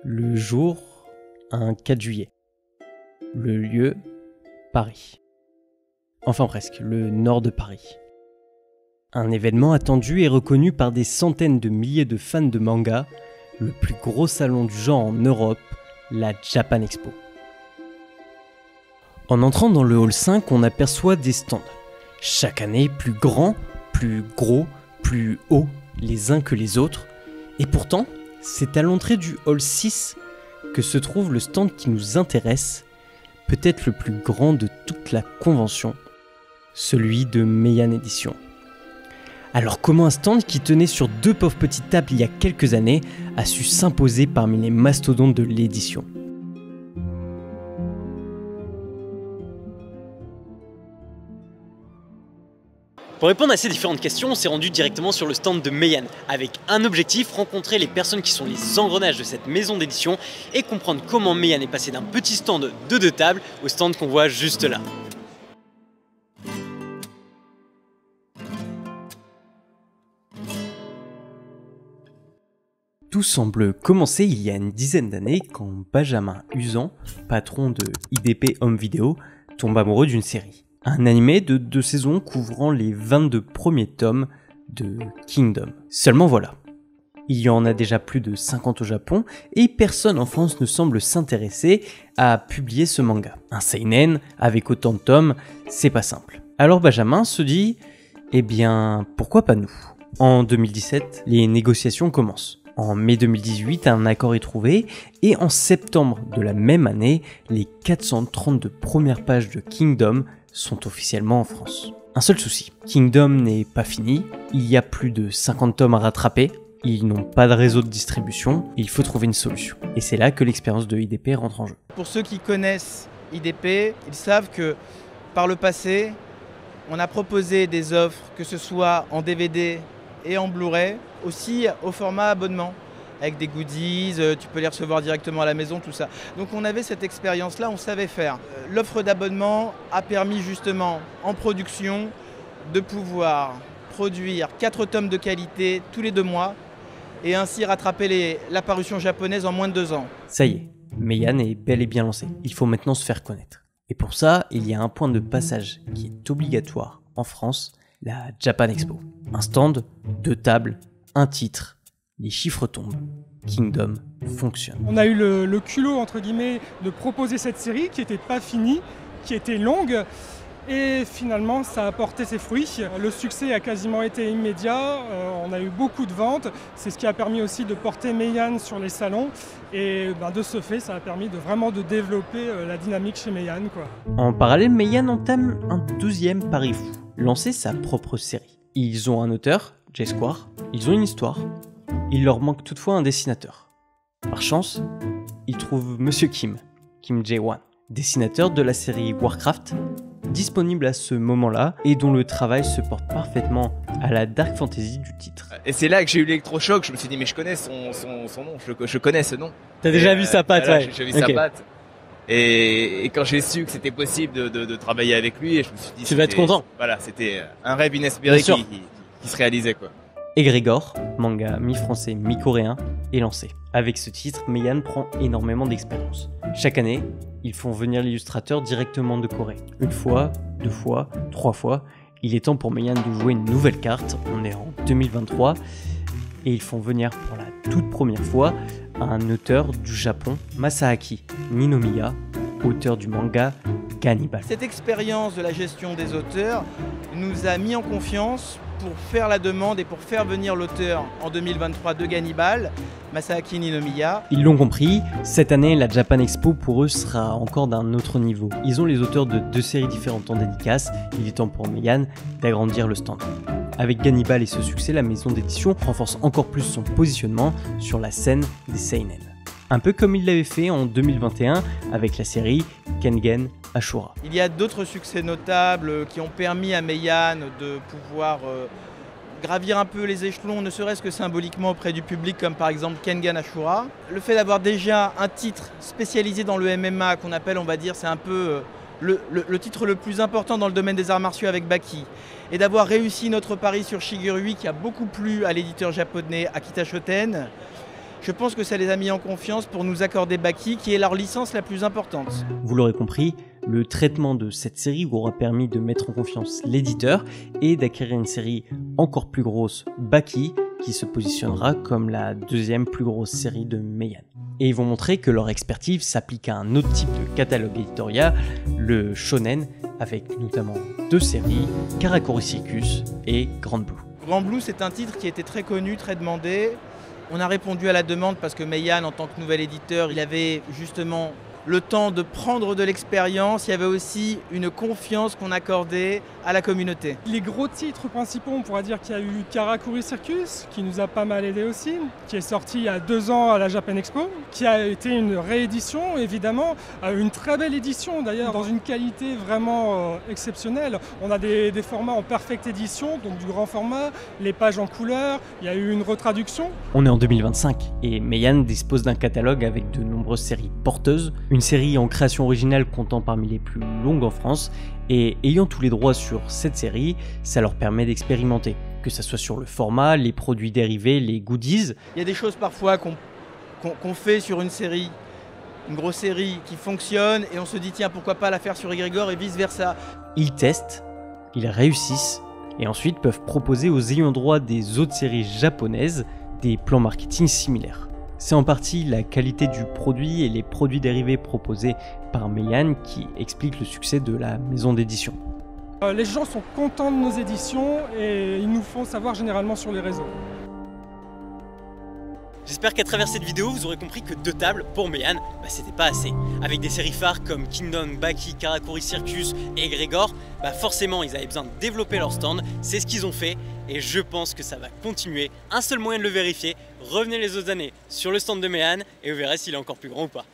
Le jour, un 4 juillet. Le lieu, Paris. Enfin presque, le nord de Paris. Un événement attendu et reconnu par des centaines de milliers de fans de manga, le plus gros salon du genre en Europe, la Japan Expo. En entrant dans le hall 5, on aperçoit des stands. Chaque année plus grands, plus gros, plus hauts les uns que les autres. Et pourtant, c'est à l'entrée du hall 6 que se trouve le stand qui nous intéresse, peut-être le plus grand de toute la convention, celui de Meian Édition. Alors comment un stand qui tenait sur 2 pauvres petites tables il y a quelques années a su s'imposer parmi les mastodontes de l'édition ? Pour répondre à ces différentes questions, on s'est rendu directement sur le stand de Meian, avec un objectif, rencontrer les personnes qui sont les engrenages de cette maison d'édition et comprendre comment Meian est passé d'un petit stand de 2 tables au stand qu'on voit juste là. Tout semble commencer il y a une dizaine d'années quand Benjamin Uzan, patron de IDP Home Video, tombe amoureux d'une série. Un animé de 2 saisons couvrant les 22 premiers tomes de Kingdom. Seulement voilà, il y en a déjà plus de 50 au Japon et personne en France ne semble s'intéresser à publier ce manga. Un seinen avec autant de tomes, c'est pas simple. Alors Benjamin se dit, eh bien pourquoi pas nous ? En 2017, les négociations commencent. En mai 2018, un accord est trouvé et en septembre de la même année, les 432 premières pages de Kingdom sont officiellement en France. Un seul souci, Kingdom n'est pas fini, il y a plus de 50 tomes à rattraper, ils n'ont pas de réseau de distribution, et il faut trouver une solution. Et c'est là que l'expérience de IDP rentre en jeu. Pour ceux qui connaissent IDP, ils savent que par le passé, on a proposé des offres, que ce soit en DVD et en Blu-ray, aussi au format abonnement, avec des goodies, tu peux les recevoir directement à la maison, tout ça. Donc on avait cette expérience-là, on savait faire. L'offre d'abonnement a permis justement, en production, de pouvoir produire 4 tomes de qualité tous les 2 mois, et ainsi rattraper la parution japonaise en moins de 2 ans. Ça y est, Meian est bel et bien lancé. Il faut maintenant se faire connaître. Et pour ça, il y a un point de passage qui est obligatoire en France, la Japan Expo. Un stand, 2 tables, un titre, les chiffres tombent. Kingdom fonctionne. On a eu le culot, entre guillemets, de proposer cette série qui n'était pas finie, qui était longue. Et finalement, ça a porté ses fruits. Le succès a quasiment été immédiat. On a eu beaucoup de ventes. C'est ce qui a permis aussi de porter Meian sur les salons. Et de ce fait, ça a permis vraiment de développer la dynamique chez Meian, quoi. En parallèle, Meian entame un 2e pari fou. Lancer sa propre série. Ils ont un auteur, J-Square. Ils ont une histoire. Il leur manque toutefois un dessinateur. Par chance, ils trouvent Monsieur Kim Jae-won, dessinateur de la série Warcraft, disponible à ce moment-là et dont le travail se porte parfaitement à la dark fantasy du titre. Et c'est là que j'ai eu l'électrochoc, je me suis dit mais je connais son nom, je connais ce nom. T'as déjà vu sa patte, ouais. J'ai vu sa patte. Et quand j'ai su que c'était possible de travailler avec lui, je me suis dit... Tu vas être content. Voilà, c'était un rêve inespéré qui se réalisait, quoi. Egrégor, manga mi-français, mi-coréen, est lancé. Avec ce titre, Meian prend énormément d'expérience. Chaque année, ils font venir l'illustrateur directement de Corée. 1 fois, 2 fois, 3 fois. Il est temps pour Meian de jouer une nouvelle carte. On est en 2023. Et ils font venir pour la toute première fois un auteur du Japon, Masaaki Ninomiya, auteur du manga Gannibal. Cette expérience de la gestion des auteurs nous a mis en confiance pour faire la demande et pour faire venir l'auteur en 2023 de Gannibal, Masaaki Ninomiya. Ils l'ont compris, cette année la Japan Expo pour eux sera encore d'un autre niveau. Ils ont les auteurs de 2 séries différentes en dédicace, il est temps pour Meian d'agrandir le stand. Avec Gannibal et ce succès, la maison d'édition renforce encore plus son positionnement sur la scène des seinen. Un peu comme il l'avait fait en 2021 avec la série Kengan Ashura. Il y a d'autres succès notables qui ont permis à Meian de pouvoir gravir un peu les échelons, ne serait-ce que symboliquement auprès du public, comme par exemple Kengan Ashura. Le fait d'avoir déjà un titre spécialisé dans le MMA, qu'on appelle, on va dire, c'est un peu le titre le plus important dans le domaine des arts martiaux avec Baki, et d'avoir réussi notre pari sur Shigurui qui a beaucoup plu à l'éditeur japonais Akita Shoten, je pense que ça les a mis en confiance pour nous accorder Baki, qui est leur licence la plus importante. Vous l'aurez compris, le traitement de cette série aura permis de mettre en confiance l'éditeur et d'acquérir une série encore plus grosse, Baki, qui se positionnera comme la deuxième plus grosse série de Meian. Et ils vont montrer que leur expertise s'applique à un autre type de catalogue éditorial, le shonen, avec notamment 2 séries, Karakuri Circus et Grand Blue. Grand Blue, c'est un titre qui était très connu, très demandé. On a répondu à la demande parce que Meian, en tant que nouvel éditeur, il avait justement le temps de prendre de l'expérience. Il y avait aussi une confiance qu'on accordait à la communauté. Les gros titres principaux, on pourra dire qu'il y a eu Karakuri Circus, qui nous a pas mal aidé aussi, qui est sorti il y a 2 ans à la Japan Expo, qui a été une réédition, évidemment, une très belle édition d'ailleurs, dans une qualité vraiment exceptionnelle. On a des formats en perfect édition, donc du grand format, les pages en couleur, il y a eu une retraduction. On est en 2025 et Meian dispose d'un catalogue avec de nombreuses séries porteuses, une série en création originale comptant parmi les plus longues en France, et ayant tous les droits sur cette série, ça leur permet d'expérimenter, que ce soit sur le format, les produits dérivés, les goodies. Il y a des choses parfois qu'on fait sur une série, une grosse série qui fonctionne, et on se dit tiens, pourquoi pas la faire sur Egrégor et vice versa. Ils testent, ils réussissent, et ensuite peuvent proposer aux ayants droit des autres séries japonaises des plans marketing similaires. C'est en partie la qualité du produit et les produits dérivés proposés par Meian qui expliquent le succès de la maison d'édition. Les gens sont contents de nos éditions et ils nous font savoir généralement sur les réseaux. J'espère qu'à travers cette vidéo, vous aurez compris que 2 tables, pour Meian, c'était pas assez. Avec des séries phares comme Kingdom, Baki, Karakuri Circus et Egrégor, forcément ils avaient besoin de développer leur stand, c'est ce qu'ils ont fait et je pense que ça va continuer. Un seul moyen de le vérifier, revenez les autres années sur le stand de Meian et vous verrez s'il est encore plus grand ou pas.